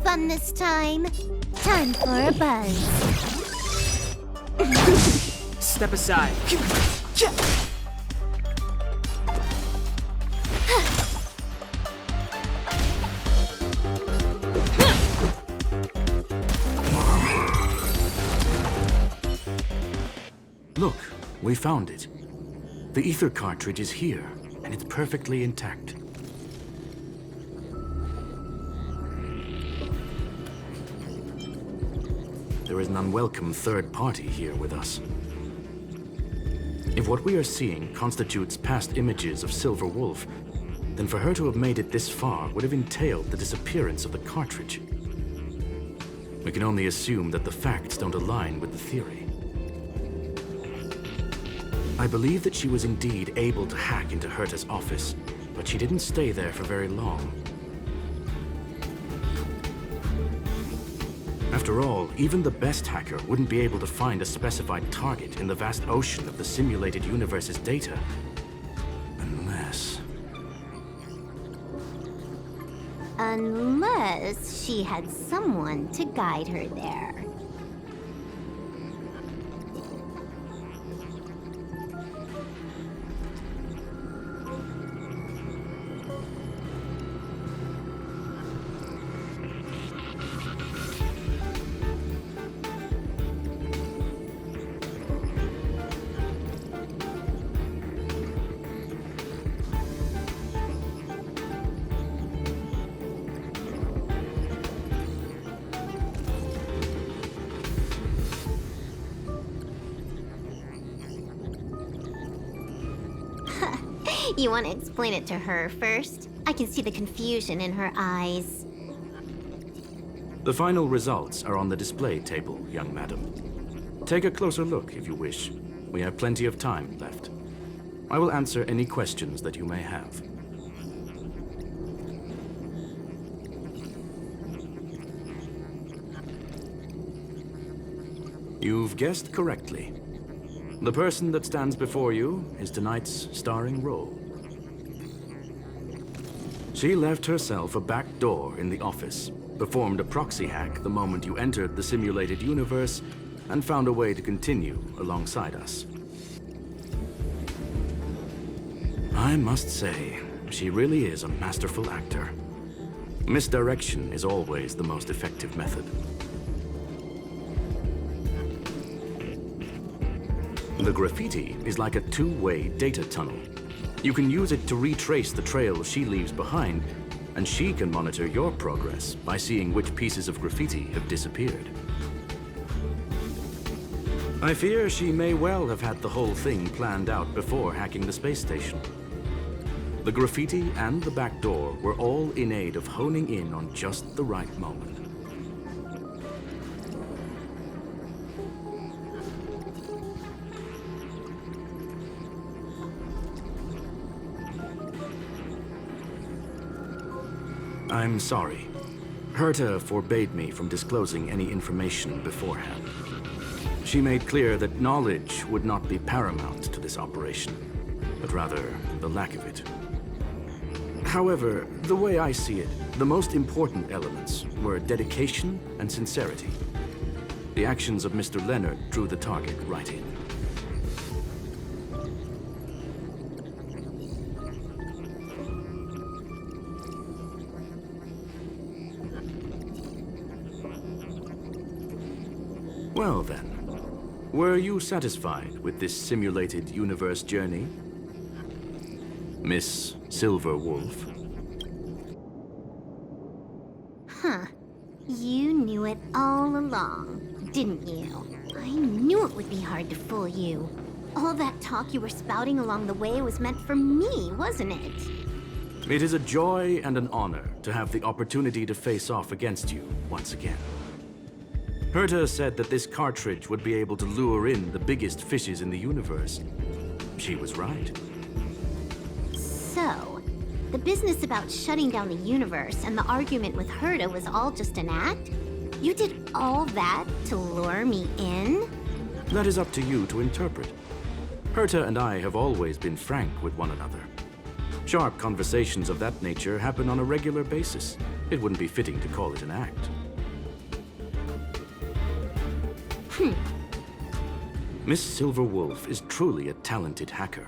fun this time? Time for a buzz. Step aside. Look, we found it. The ether cartridge is here, and it's perfectly intact. There is an unwelcome third party here with us. If what we are seeing constitutes past images of Silver Wolf, then for her to have made it this far would have entailed the disappearance of the cartridge. We can only assume that the facts don't align with the theory. I believe that she was indeed able to hack into Herta's office, but she didn't stay there for very long. After all, even the best hacker wouldn't be able to find a specified target in the vast ocean of the simulated universe's data. Unless she had someone to guide her there. You want to explain it to her first? I can see the confusion in her eyes. The final results are on the display table, young madam. Take a closer look if you wish. We have plenty of time left. I will answer any questions that you may have. You've guessed correctly. The person that stands before you is tonight's starring role. She left herself a back door in the office, performed a proxy hack the moment you entered the simulated universe, and found a way to continue alongside us. I must say, she really is a masterful actor. Misdirection is always the most effective method. The graffiti is like a two-way data tunnel. You can use it to retrace the trail she leaves behind, and she can monitor your progress by seeing which pieces of graffiti have disappeared. I fear she may well have had the whole thing planned out before hacking the space station. The graffiti and the back door were all in aid of honing in on just the right moment. I'm sorry. Herta forbade me from disclosing any information beforehand. She made clear that knowledge would not be paramount to this operation, but rather the lack of it. However, the way I see it, the most important elements were dedication and sincerity. The actions of Mr. Leonard drew the target right in. Well then, were you satisfied with this simulated universe journey, Miss Silver Wolf? Huh. You knew it all along, didn't you? I knew it would be hard to fool you. All that talk you were spouting along the way was meant for me, wasn't it? It is a joy and an honor to have the opportunity to face off against you once again. Herta said that this cartridge would be able to lure in the biggest fishes in the universe. She was right. So, the business about shutting down the universe and the argument with Herta was all just an act? You did all that to lure me in? That is up to you to interpret. Herta and I have always been frank with one another. Sharp conversations of that nature happen on a regular basis. It wouldn't be fitting to call it an act. Miss Silverwolf is truly a talented hacker.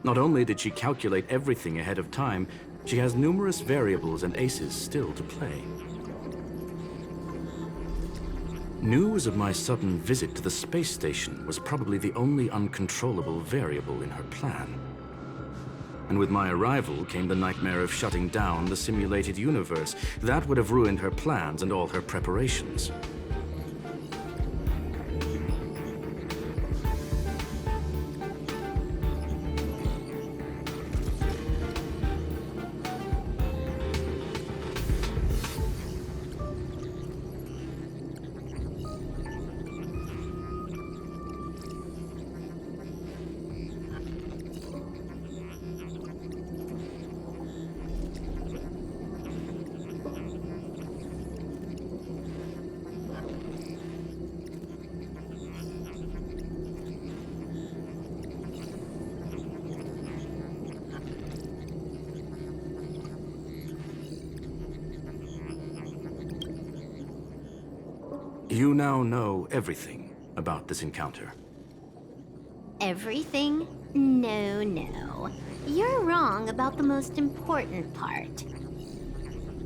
Not only did she calculate everything ahead of time, she has numerous variables and aces still to play. News of my sudden visit to the space station was probably the only uncontrollable variable in her plan. And with my arrival came the nightmare of shutting down the simulated universe. That would have ruined her plans and all her preparations. You now know everything about this encounter. Everything? No, no. You're wrong about the most important part.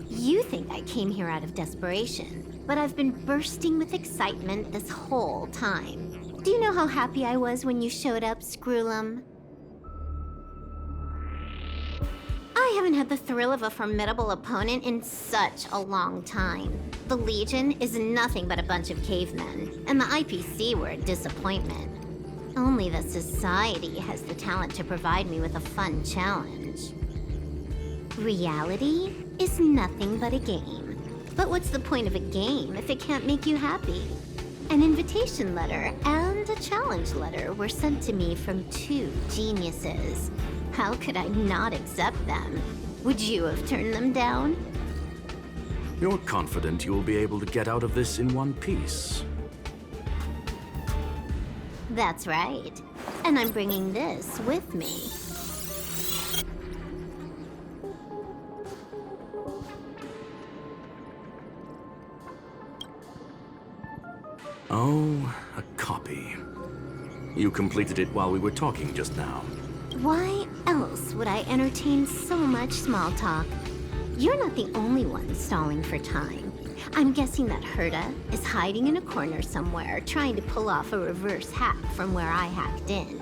You think I came here out of desperation, but I've been bursting with excitement this whole time. Do you know how happy I was when you showed up, Screwlum? I haven't had the thrill of a formidable opponent in such a long time. The Legion is nothing but a bunch of cavemen, and the IPC were a disappointment. Only the Society has the talent to provide me with a fun challenge. Reality is nothing but a game. But what's the point of a game if it can't make you happy? An invitation letter and a challenge letter were sent to me from two geniuses. How could I not accept them? Would you have turned them down? You're confident you'll be able to get out of this in one piece. That's right. And I'm bringing this with me. Oh, a copy. You completed it while we were talking just now. Why else would I entertain so much small talk? You're not the only one stalling for time. I'm guessing that Herta is hiding in a corner somewhere, trying to pull off a reverse hack from where I hacked in.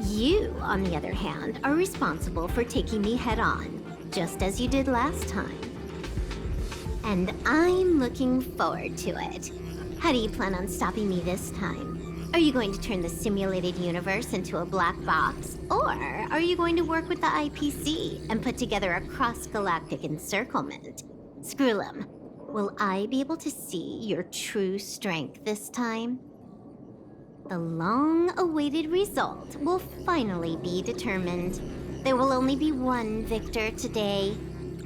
You, on the other hand, are responsible for taking me head-on, just as you did last time. And I'm looking forward to it. How do you plan on stopping me this time? Are you going to turn the simulated universe into a black box? Or are you going to work with the IPC and put together a cross-galactic encirclement? Screwlum, will I be able to see your true strength this time? The long-awaited result will finally be determined. There will only be one victor today.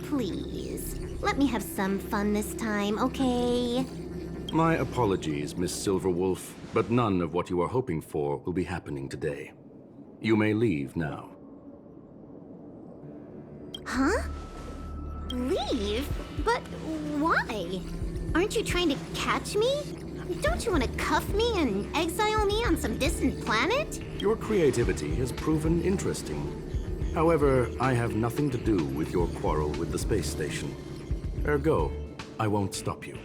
Please, let me have some fun this time, okay? My apologies, Miss Silverwolf, but none of what you are hoping for will be happening today. You may leave now. Huh? Leave? But why? Aren't you trying to catch me? Don't you want to cuff me and exile me on some distant planet? Your creativity has proven interesting. However, I have nothing to do with your quarrel with the space station. Ergo, I won't stop you.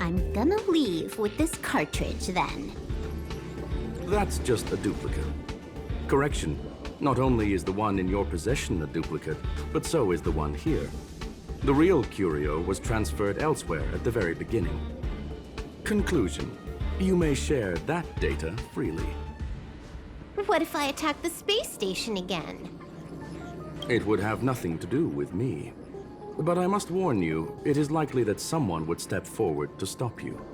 I'm gonna leave with this cartridge then. That's just a duplicate. Correction, not only is the one in your possession a duplicate, but so is the one here. The real curio was transferred elsewhere at the very beginning. Conclusion, you may share that data freely. What if I attack the space station again? It would have nothing to do with me. But I must warn you, it is likely that someone would step forward to stop you.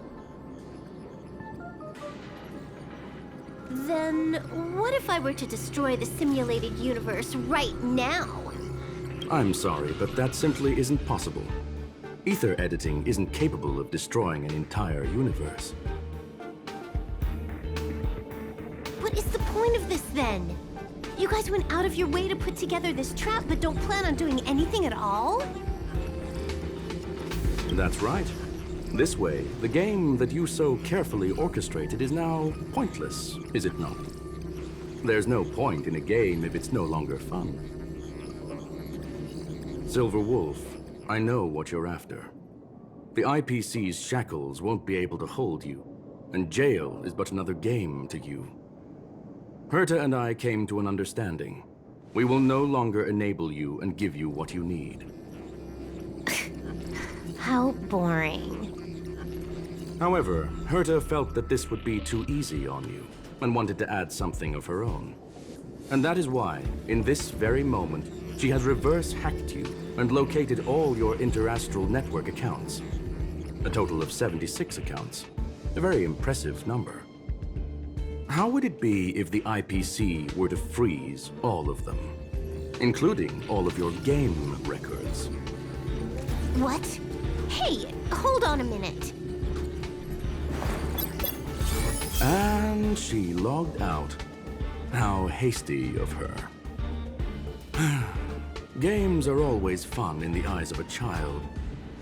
Then what if I were to destroy the simulated universe right now? I'm sorry, but that simply isn't possible. Ether editing isn't capable of destroying an entire universe. What is the point of this then? You guys went out of your way to put together this trap, but don't plan on doing anything at all? That's right. This way, the game that you so carefully orchestrated is now pointless, is it not? There's no point in a game if it's no longer fun. Silver Wolf, I know what you're after. The IPC's shackles won't be able to hold you, and jail is but another game to you. Herta and I came to an understanding. We will no longer enable you and give you what you need. How boring. However, Herta felt that this would be too easy on you, and wanted to add something of her own. And that is why, in this very moment, she has reverse-hacked you and located all your interastral network accounts. A total of 76 accounts. A very impressive number. How would it be if the IPC were to freeze all of them, including all of your game records? What? Hey, hold on a minute. And she logged out. How hasty of her. Games are always fun in the eyes of a child,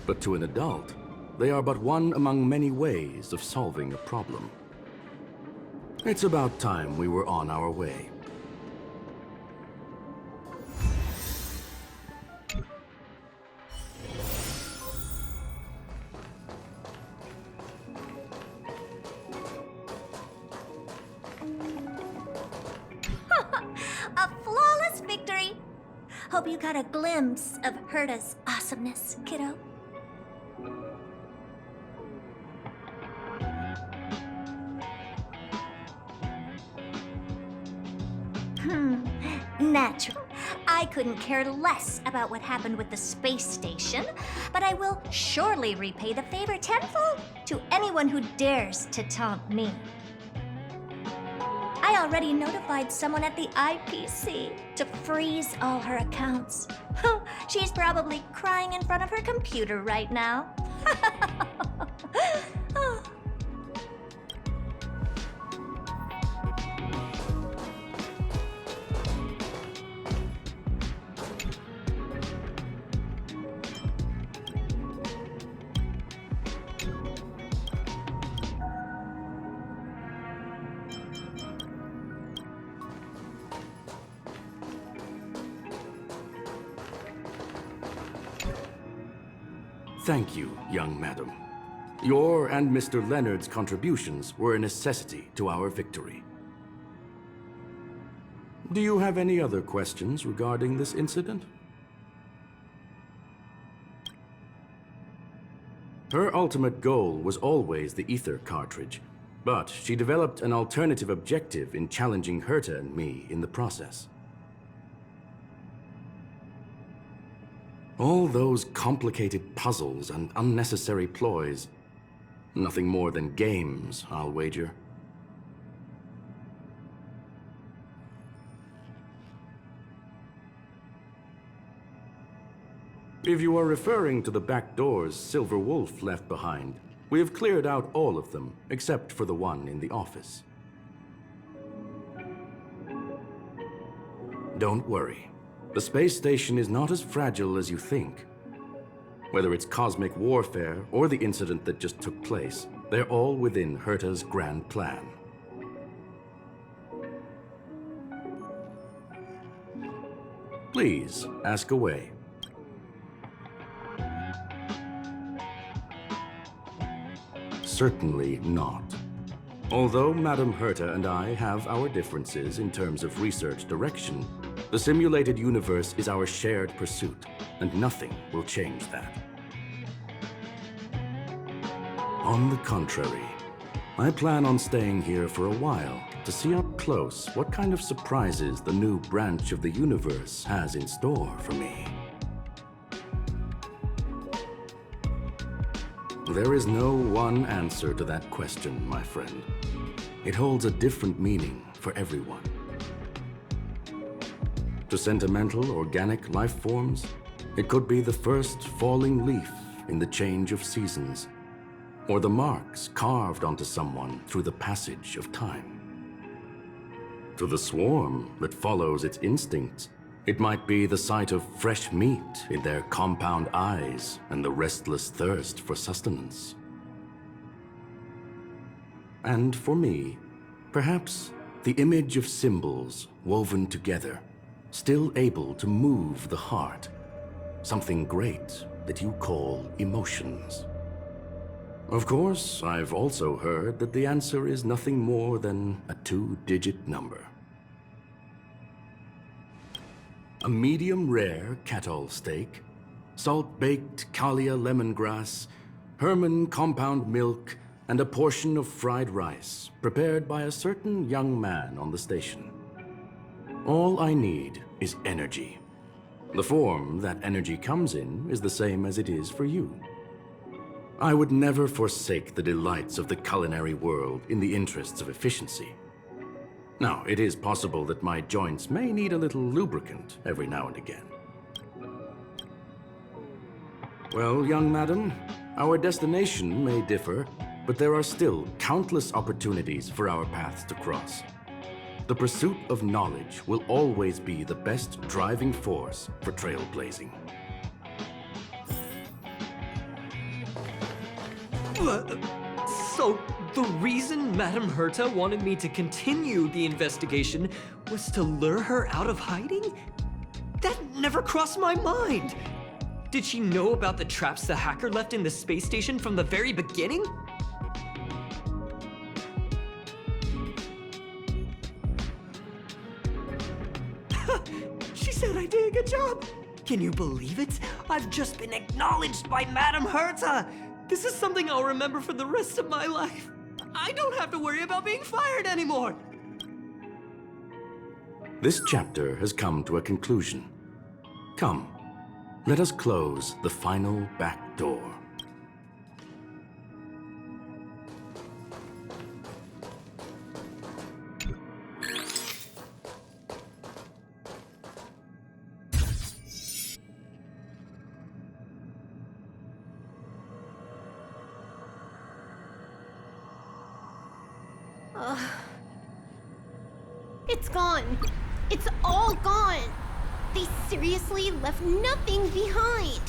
but to an adult, they are but one among many ways of solving a problem. It's about time we were on our way. A flawless victory! Hope you got a glimpse of Herta's awesomeness, kiddo. Natural. I couldn't care less about what happened with the space station, but I will surely repay the favor tenfold to anyone who dares to taunt me. I already notified someone at the IPC to freeze all her accounts. She's probably crying in front of her computer right now. Thank you, young madam. Your and Mr. Leonard's contributions were a necessity to our victory. Do you have any other questions regarding this incident? Her ultimate goal was always the ether cartridge, but she developed an alternative objective in challenging Herta and me in the process. All those complicated puzzles and unnecessary ploys. Nothing more than games, I'll wager. If you are referring to the back doors Silver Wolf left behind, we have cleared out all of them, except for the one in the office. Don't worry. The space station is not as fragile as you think. Whether it's cosmic warfare or the incident that just took place, they're all within Herta's grand plan. Please, ask away. Certainly not. Although Madame Herta and I have our differences in terms of research direction, the simulated universe is our shared pursuit, and nothing will change that. On the contrary, I plan on staying here for a while to see up close what kind of surprises the new branch of the universe has in store for me. There is no one answer to that question, my friend. It holds a different meaning for everyone. To sentimental, organic life forms, it could be the first falling leaf in the change of seasons, or the marks carved onto someone through the passage of time. To the swarm that follows its instincts, it might be the sight of fresh meat in their compound eyes and the restless thirst for sustenance. And for me, perhaps the image of symbols woven together, still able to move the heart, something great that you call emotions. Of course, I've also heard that the answer is nothing more than a 2-digit number. A medium rare Catol steak, salt-baked Kalia lemongrass, Herman compound milk, and a portion of fried rice prepared by a certain young man on the station. All I need is energy. The form that energy comes in is the same as it is for you. I would never forsake the delights of the culinary world in the interests of efficiency. Now, it is possible that my joints may need a little lubricant every now and again. Well, young madam, our destination may differ, but there are still countless opportunities for our paths to cross. The pursuit of knowledge will always be the best driving force for trailblazing. So, the reason Madame Herta wanted me to continue the investigation was to lure her out of hiding? That never crossed my mind! Did she know about the traps the hacker left in the space station from the very beginning? She said I did a good job! Can you believe it? I've just been acknowledged by Madame Herta! This is something I'll remember for the rest of my life. I don't have to worry about being fired anymore. This chapter has come to a conclusion. Come, let us close the final back door. It's gone. It's all gone. They seriously left nothing behind.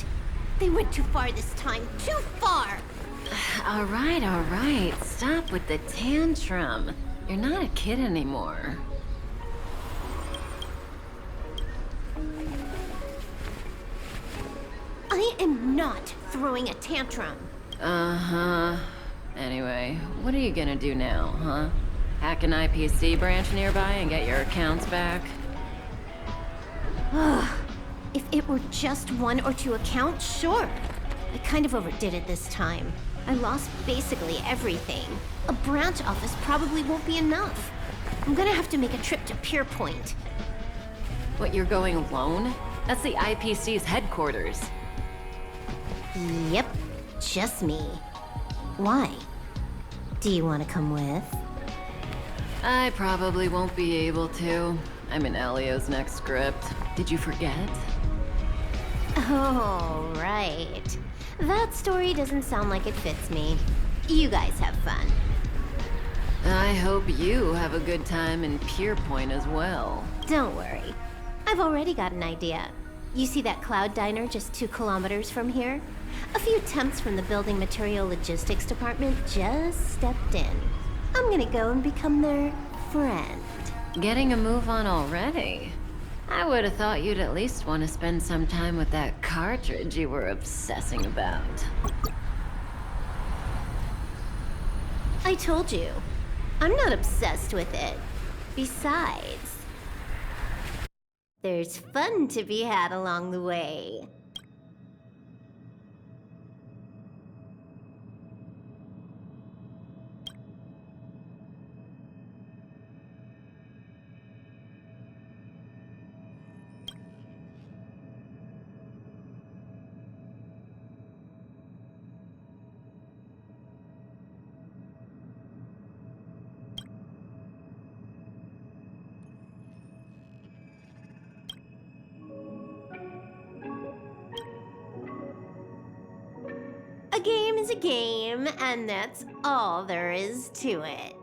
They went too far this time. Too far. All right. Stop with the tantrum. You're not a kid anymore. I am not throwing a tantrum. Uh-huh. Anyway, what are you gonna do now, huh? Hack an IPC branch nearby and get your accounts back? If it were just 1 or 2 accounts, sure. I kind of overdid it this time. I lost basically everything. A branch office probably won't be enough. I'm gonna have to make a trip to Pierpoint. What, you're going alone? That's the IPC's headquarters. Yep, just me. Why? Do you want to come with? I probably won't be able to. I'm in Elio's next script. Did you forget? Oh, right. That story doesn't sound like it fits me. You guys have fun. I hope you have a good time in Pierpoint as well. Don't worry. I've already got an idea. You see that cloud diner just 2 kilometers from here? A few temps from the building material logistics department just stepped in. I'm gonna go and become their friend. Getting a move on already? I would have thought you'd at least want to spend some time with that cartridge you were obsessing about. I told you. I'm not obsessed with it. Besides, there's fun to be had along the way. A game is a game, and that's all there is to it.